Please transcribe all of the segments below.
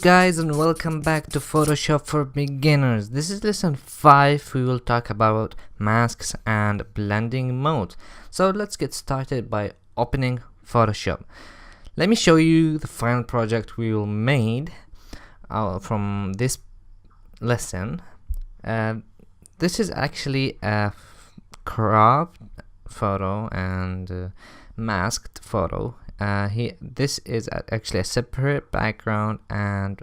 Guys, and welcome back to Photoshop for Beginners. This is lesson 5. We will talk about masks and blending mode. So let's get started by opening Photoshop. Let me show you the final project we will made from this lesson. This is actually a cropped photo and masked photo. This is actually a separate background, and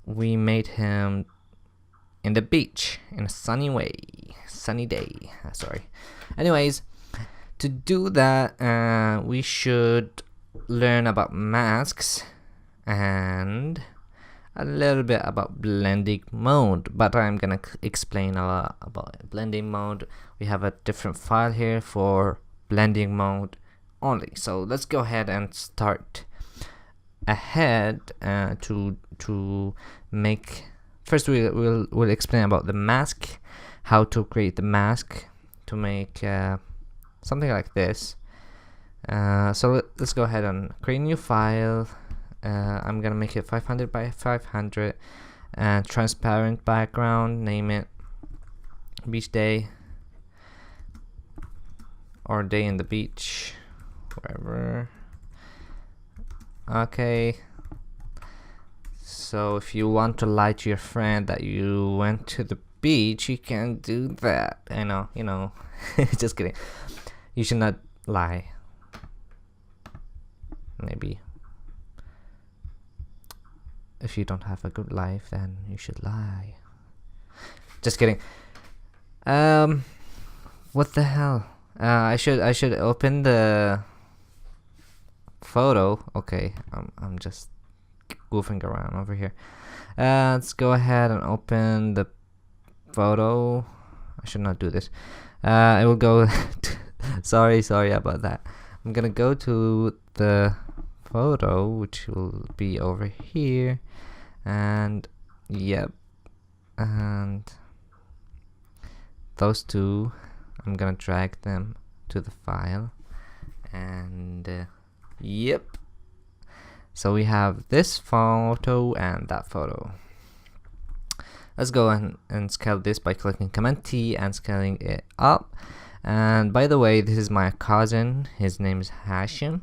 we made him in the beach in a sunny day. Sorry. Anyways, to do that, we should learn about masks and a little bit about blending mode, but I'm gonna explain a lot about blending mode. We have a different file here for blending mode only. So let's go ahead and start ahead to make. First we'll explain about the mask, how to create the mask to make something like this. So let's go ahead and create a new file. I'm gonna make it 500 by 500 and transparent background. Name it beach day or day in the beach, wherever. Okay, so if you want to lie to your friend that you went to the beach, you can do that. I know, you know. Just kidding. You should not lie. Maybe if you don't have a good life, then you should lie. Just kidding. What the hell? I should open the photo. Okay, I'm just goofing around over here. Let's go ahead and open the photo. I should not do this. I will go. sorry about that. I'm gonna go to the photo, which will be over here, and yep, and those two, I'm gonna drag them to the file, and yep, so we have this photo and that photo. Let's go and scale this by clicking Command T and scaling it up. And by the way, this is my cousin. His name is Hashim.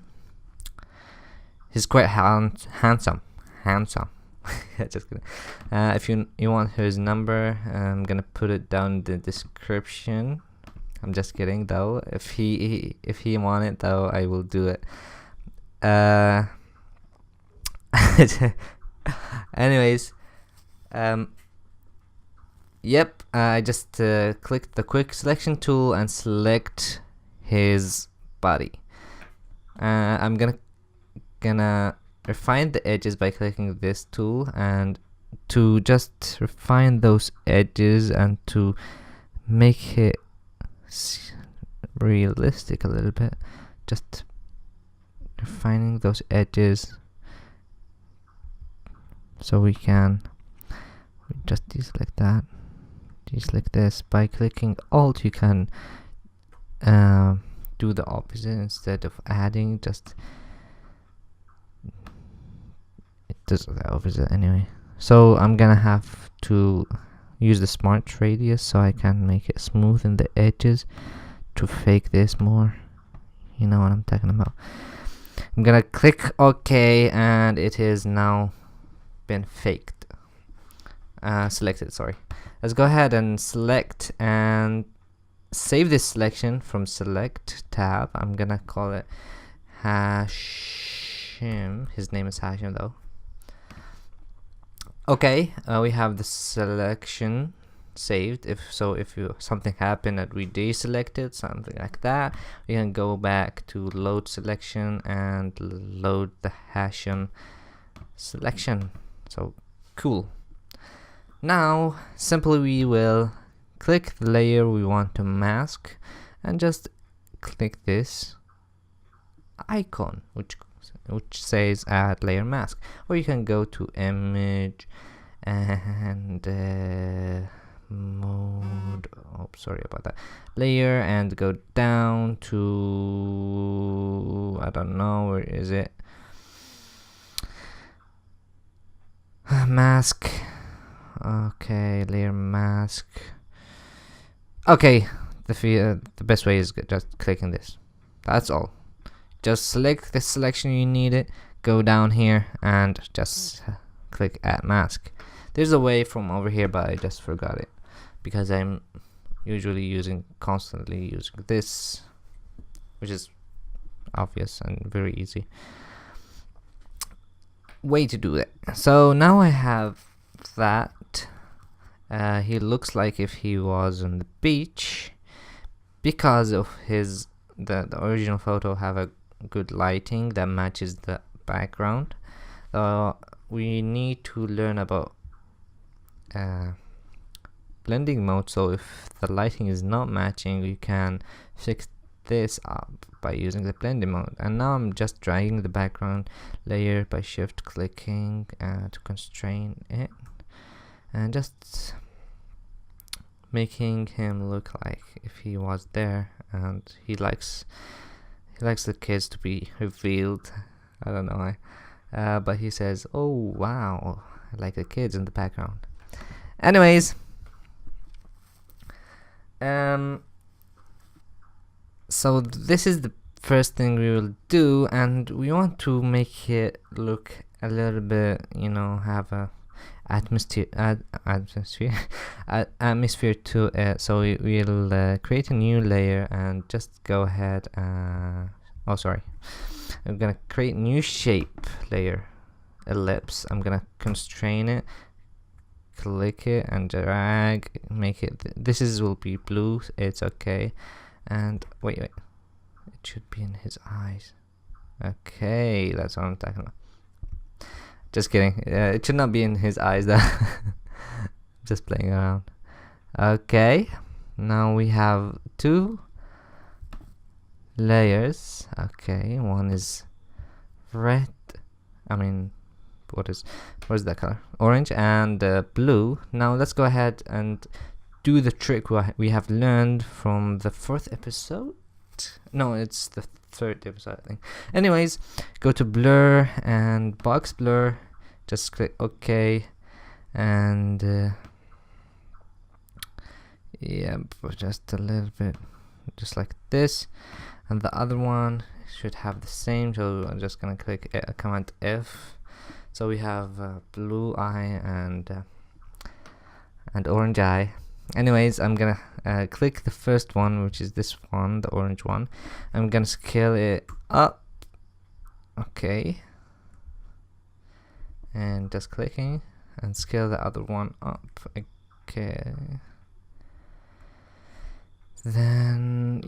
He's quite handsome. Just kidding. If you want his number, I'm gonna put it down in the description. I'm just kidding though. If he want it though, I will do it. Anyways, yep. I just clicked the quick selection tool and select his body. I'm gonna refine the edges by clicking this tool, and to just refine those edges and to make it realistic a little bit, just refining those edges so we can just deselect that, deselect this. By clicking Alt, you can do the opposite. Instead of adding, just it does the opposite anyway. So I'm gonna have to use the smart radius so I can make it smooth in the edges to fake this more. You know what I'm talking about. I'm gonna click OK, and it is now been faked. Selected, sorry. Let's go ahead and select and save this selection from Select tab. I'm gonna call it Hashim. His name is Hashim though. Okay, we have the selection saved. If something happened that we deselected, something like that, we can go back to load selection and load the Hashim selection. So cool. Now simply we will click the layer we want to mask and just click this icon which says add layer mask, or you can go to image and mode, oh sorry about that, layer, and go down to, I don't know, where is it, mask. Okay, layer mask. Okay, the best way is just clicking this. That's all. Just select the selection you need it, go down here and just click add mask. There's a way from over here, but I just forgot it because I'm usually constantly using this, which is obvious and very easy way to do it. So now I have that. He looks like if he was on the beach because of the original photo have a good lighting that matches the background. We need to learn about blending mode, so if the lighting is not matching, we can fix this up by using the blending mode. And now I'm just dragging the background layer by shift clicking to constrain it and just making him look like if he was there. And he likes the kids to be revealed. I don't know why, but he says, "Oh wow, I like the kids in the background." Anyways, so this is the first thing we will do, and we want to make it look a little bit, have a atmosphere to it. So we'll create a new layer and just go ahead. I'm gonna create new shape layer, ellipse. I'm gonna constrain it, click it and drag, make it will be blue. It's okay. And wait, it should be in his eyes. Okay, that's what I'm talking about. Just kidding. It should not be in his eyes though. Just playing around. Okay, now we have two layers. Okay, one is red. What is that color? Orange and blue. Now let's go ahead and do the trick we have learned from the 4th episode. No, it's the 3rd episode, I think. Anyways, go to blur and box blur. Just click OK, and just a little bit, just like this. And the other one should have the same. So I'm just gonna click Command F. So we have blue eye and orange eye. Anyways, I'm gonna click the first one, which is this one, the orange one. I'm gonna scale it up. Okay, and just clicking and scale the other one up. Okay, then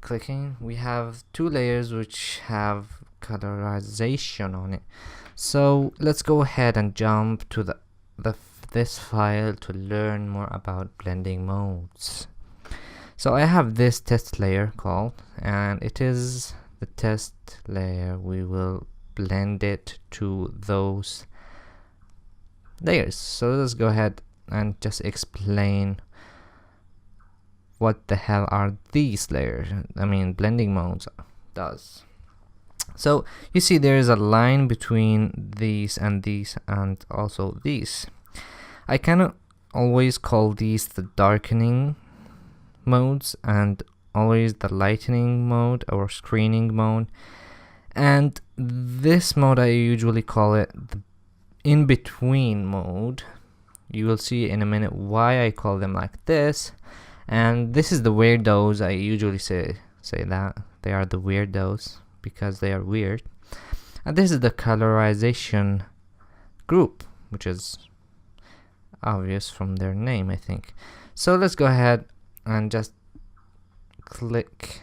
clicking. We have two layers which have colorization on it. So let's go ahead and jump to this file to learn more about blending modes. So I have this test layer called, and it is the test layer. We will blend it to those layers. So let's go ahead and just explain what the hell are these layers. Blending modes does. So you see there is a line between these and also these. I cannot always call these the darkening modes and always the lightening mode or screening mode. And this mode I usually call it the in-between mode. You will see in a minute why I call them like this. And this is the weirdos. I usually say that they are the weirdos because they are weird. And this is the colorization group, which is obvious from their name, I think. So let's go ahead and just click.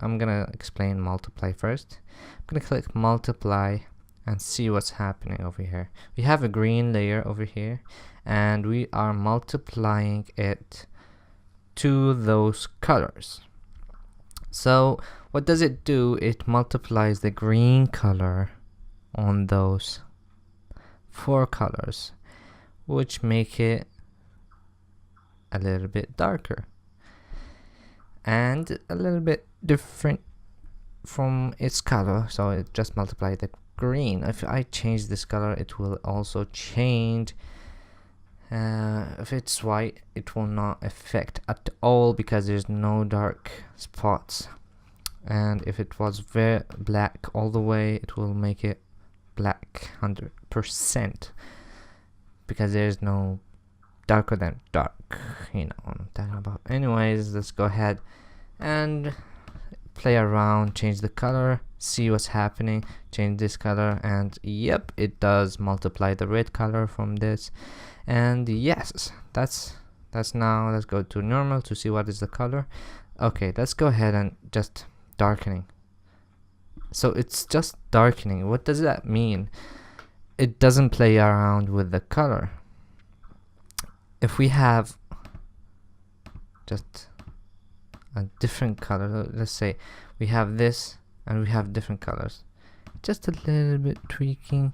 I'm gonna explain multiply first. I'm gonna click multiply and see what's happening over here. We have a green layer over here, and we are multiplying it to those colors. So what does it do? It multiplies the green color on those 4 colors, which make it a little bit darker and a little bit different from its color. So it just multiplied the screen. If I change this color, it will also change. If it's white, it will not affect at all because there's no dark spots. And if it was very black all the way, it will make it black 100% because there's no darker than dark. You know what I'm talking about. Anyways, let's go ahead and play around, change the color, see what's happening, change this color, and yep, it does multiply the red color from this. And yes, that's now. Let's go to normal to see what is the color. Okay, let's go ahead and just darkening. So it's just darkening. What does that mean? It doesn't play around with the color. If we have just a different color, let's say we have this and we have different colors, just a little bit tweaking,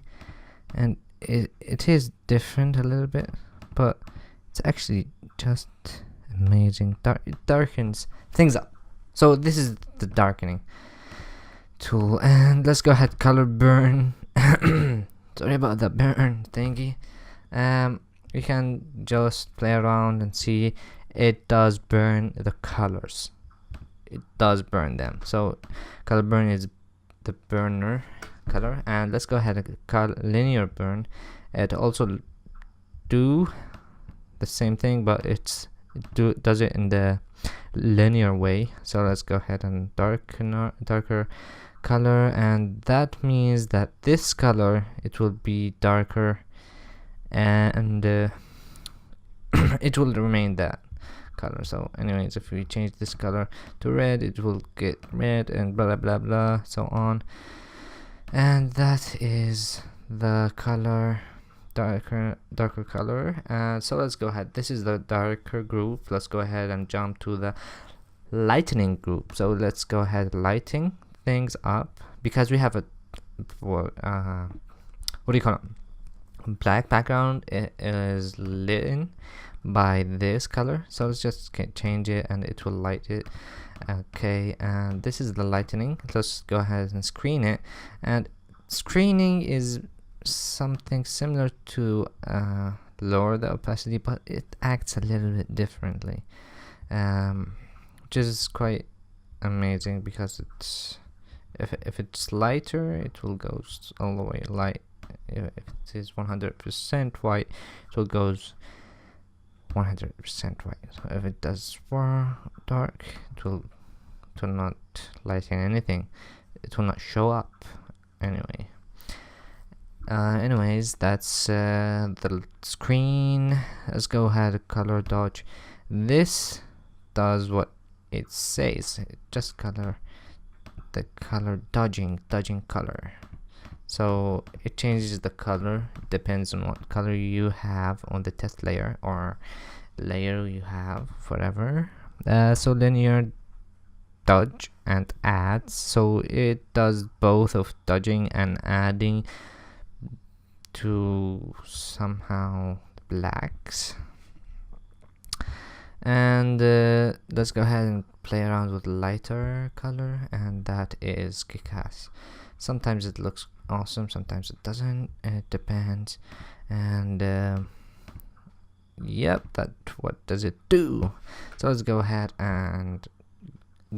and it is different a little bit, but it's actually just amazing. It darkens things up. So this is the darkening tool, and let's go ahead, color burn. Sorry about the burn thingy. You can just play around and see it does burn the colors. It does burn them. So color burn is the burner color, and let's go ahead and call linear burn. It also do the same thing, but it does it in the linear way. So let's go ahead and darker color, and that means that this color, it will be darker, and it will remain that color. So anyways, if we change this color to red, it will get red, and blah blah blah, so on. And that is the color, darker color. So let's go ahead, this is the darker group. Let's go ahead and jump to the lightening group. So let's go ahead, lighting things up, because we have a what do you call it, black background. It is lit in by this color, so let's just change it and it will light it. Okay, and this is the lightening. Let's go ahead and screen it, and screening is something similar to lower the opacity, but it acts a little bit differently, which is quite amazing, because it's if it's lighter, it will go all the way light. If it is 100% white, it will goes 100% white. So if it does more dark, it will not lighten anything. It will not show up anyway. Anyways, that's the screen. Let's go ahead, color dodge. This does what it says. It just color the color dodging color. So it changes the color, depends on what color you have on the test layer or layer you have, whatever. So linear dodge and adds, so it does both of dodging and adding to somehow blacks. And let's go ahead and play around with lighter color, and that is kick-ass. Sometimes it looks awesome, sometimes it doesn't. It depends. And yep, what does it do? So let's go ahead and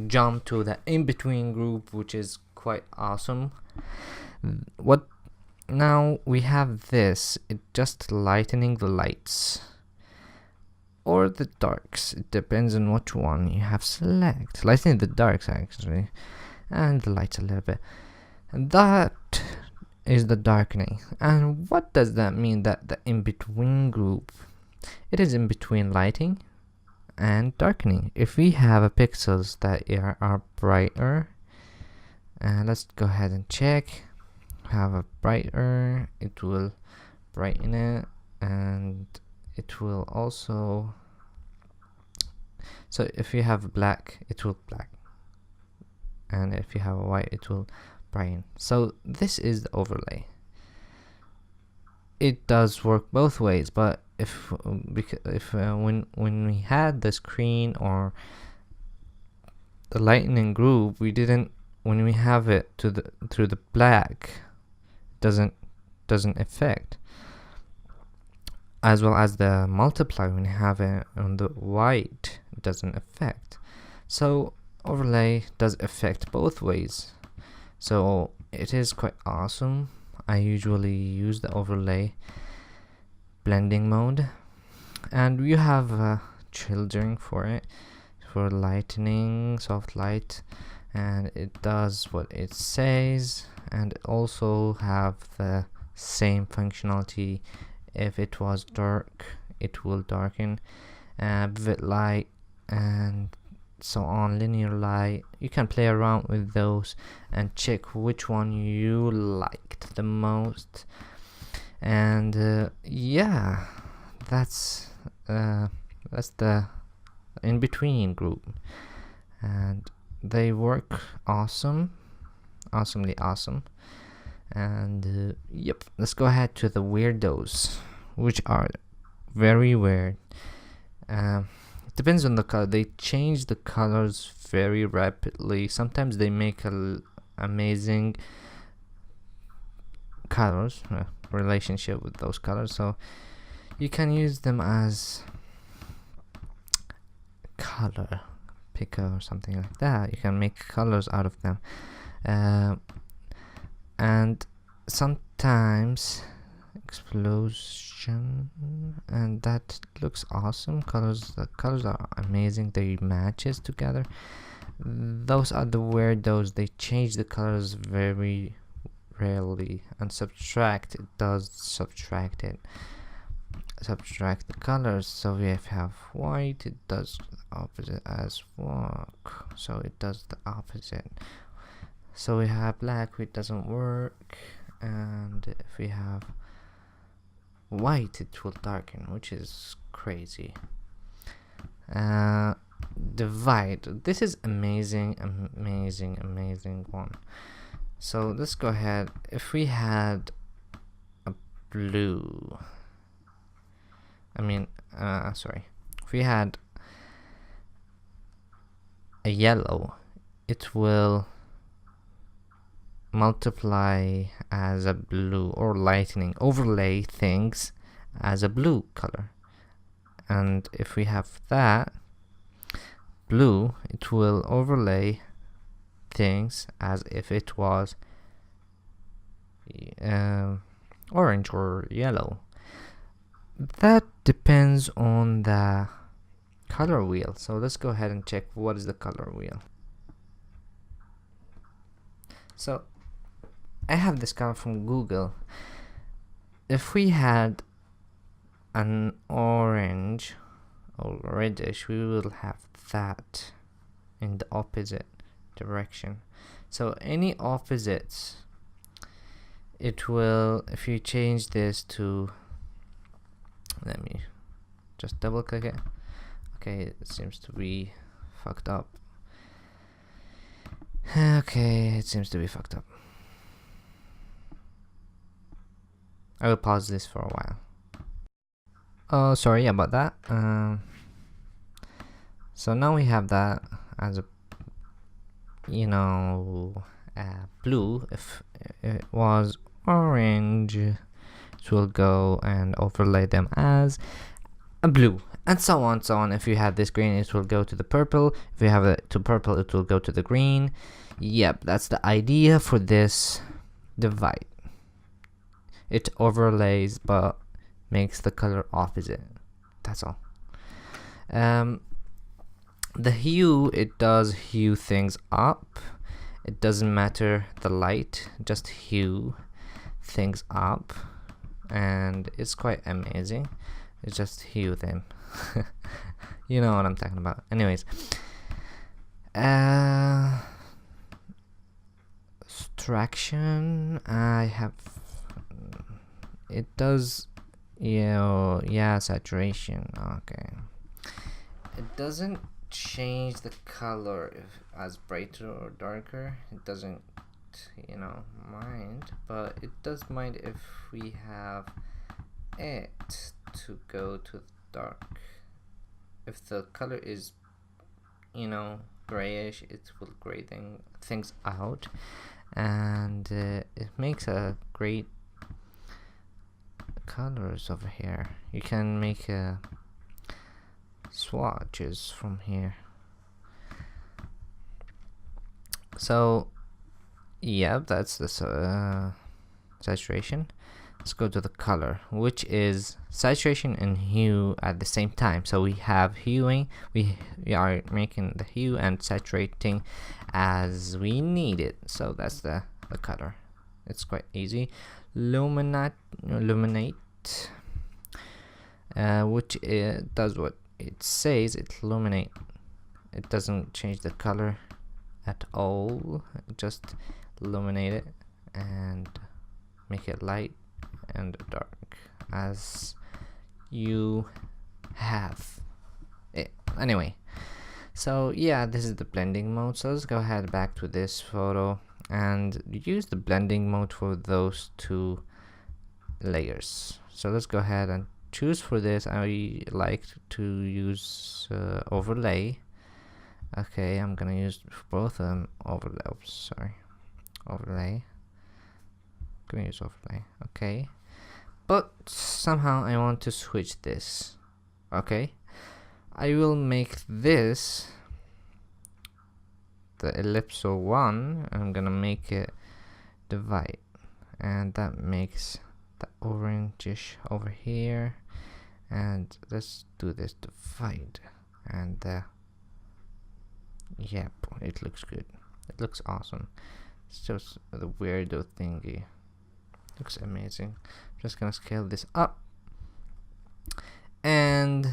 jump to the in-between group, which is quite awesome. Now we have this, it just lightening the lights or the darks. It depends on which one you have select. Lightening the darks actually, and the lights a little bit. And that is the darkening. And what does that mean, that the in-between group? It is in between lighting and darkening. If we have a pixels that are brighter, let's go ahead and check. Have a brighter, it will brighten it, and it will also, so if you have black, it will black, and if you have a white, it will brighten. So this is the overlay. It does work both ways, but if when we had the screen or the lightning group, we didn't, when we have it through the black, doesn't affect, as well as the multiply when you have it on the white, it doesn't affect. So overlay does affect both ways, so it is quite awesome. I usually use the overlay blending mode, and you have children for it, for lightening, soft light, and it does what it says, and also have the same functionality. If it was dark, it will darken, vivid light, and so on, linear light. You can play around with those and check which one you liked the most. And yeah, that's the Inbetween Group, and they work awesomely awesome. And yep, let's go ahead to the Weirdos, which are very weird. It depends on the color. They change the colors very rapidly. Sometimes they make amazing colors, relationship with those colors, so you can use them as color picker or something like that. You can make colors out of them, and sometimes explosion, and that looks awesome. The colors are amazing. They matches together. Those are the Weirdos. They change the colors very rarely, and subtract, it does subtract the colors. So if you have white, it does the opposite as work, so it does the opposite. So we have black, it doesn't work, and if we have white, it will darken, which is crazy. Divide, this is amazing one. So let's go ahead. If we had a blue, if we had a yellow, it will multiply as a blue, or lightening, overlay things as a blue color. And if we have that blue, it will overlay things as if it was orange or yellow. That depends on the color wheel. So let's go ahead and check what is the color wheel. So I have this color from Google. If we had an orange or reddish, we will have that in the opposite direction. So any opposites, it will, if you change this to, let me just double click it. Okay, it seems to be fucked up. Okay, it seems to be fucked up. I will pause this for a while. Oh, sorry about that. So now we have that as a, blue. If it was orange, it will go and overlay them as a blue, and so on. If you have this green, it will go to the purple. If you have it to purple, it will go to the green. Yep, that's the idea for this divide. It overlays but makes the color opposite. That's all. The hue, it does hue things up. It doesn't matter the light, just hue things up, and it's quite amazing. It's just hue them. You know what I'm talking about. Anyways, subtraction, I have, it does, saturation. Okay, it doesn't change the color as brighter or darker. It doesn't mind, but it does mind if we have it to go to dark. If the color is grayish, it will gray things out, and it makes a great colors over here. You can make swatches from here. So yeah, that's the saturation. Let's go to the color, which is saturation and hue at the same time. So we have hueing, we are making the hue and saturating as we need it. So that's the color. It's quite easy. Illuminate, which does what it says. It illuminate. It doesn't change the color at all. Just illuminate it and make it light and dark as you have it. Anyway, so yeah, this is the blending mode. So let's go ahead back to this photo and use the blending mode for those two layers. So let's go ahead and choose for this. I like to use overlay. Okay, I'm gonna use both of them. Overlay. Oops, sorry. Overlay. Gonna use overlay. Okay, but somehow I want to switch this. Okay, I will make this the elliptical one. I'm gonna make it divide, and that makes the orangish over here. And let's do this divide, and yep, it looks good. It looks awesome. It's just the weirdo thingy. Looks amazing. I'm just gonna scale this up and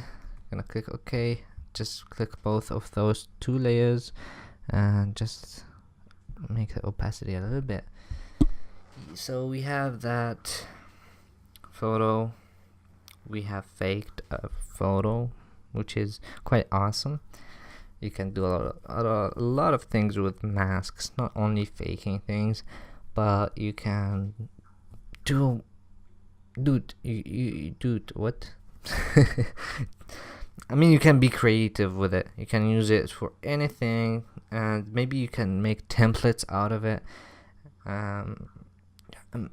gonna click OK. Just click both of those two layers and just make the opacity a little bit. So we have that photo. We have faked a photo, which is quite awesome. You can do a lot of things with masks, not only faking things, but you can do what? I mean, you can be creative with it. You can use it for anything, and maybe you can make templates out of it,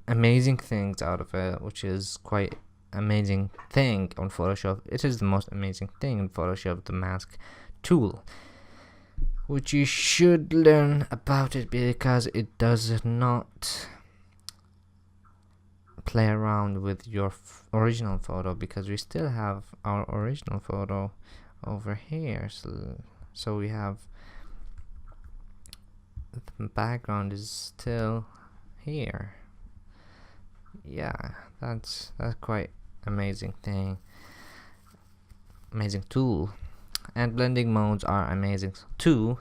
amazing things out of it, which is quite amazing thing on Photoshop. It is the most amazing thing in Photoshop, the mask tool, which you should learn about it because it does not play around with your original photo, because we still have our original photo over here. So we have the background is still here. Yeah, that's quite amazing thing, amazing tool. And blending modes are amazing too,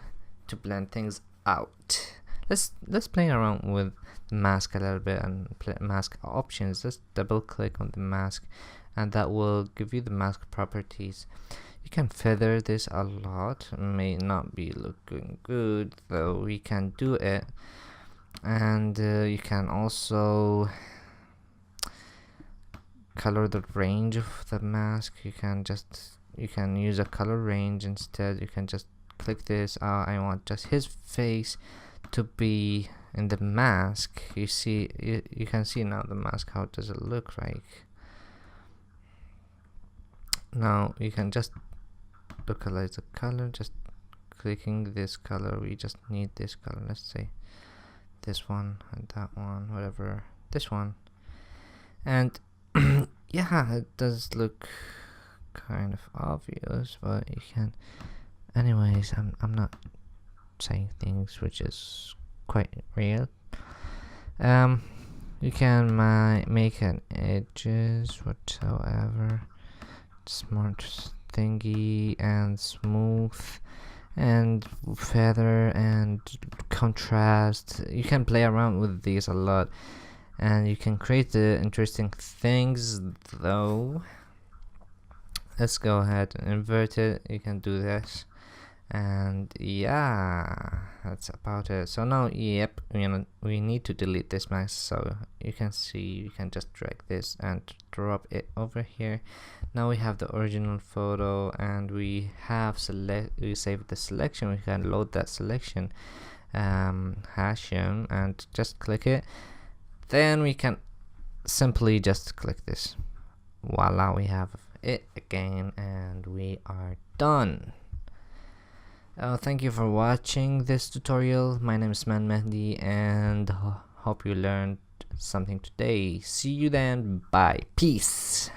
to blend things out. Let's play around with the mask a little bit and play mask options. Just double click on the mask, and that will give you the mask properties. You can feather this a lot. It may not be looking good, though we can do it. And you can also color the range of the mask. You can use a color range instead. You can just click this. I want just his face to be in the mask. You see, you can see now the mask. How does it look like? Now you can just localize the color, just clicking this color. We just need this color. Let's say this one and that one, whatever, this one. And yeah, it does look kind of obvious, but you can, anyways, I'm not saying things which is quite real. You can make an edges whatsoever, smart thingy, and smooth and feather and contrast. You can play around with these a lot, and you can create the interesting things though. Let's go ahead and invert it. You can do this, and yeah, that's about it. So now, yep, we need to delete this mask. So you can see, you can just drag this and drop it over here. Now we have the original photo, and we have we saved the selection. We can load that selection, Hashim, and just click it. Then we can simply just click this. Voila, we have it again, and we are done. Thank you for watching this tutorial. My name is Al.Mahdi, and hope you learned something today. See you then. Bye. Peace.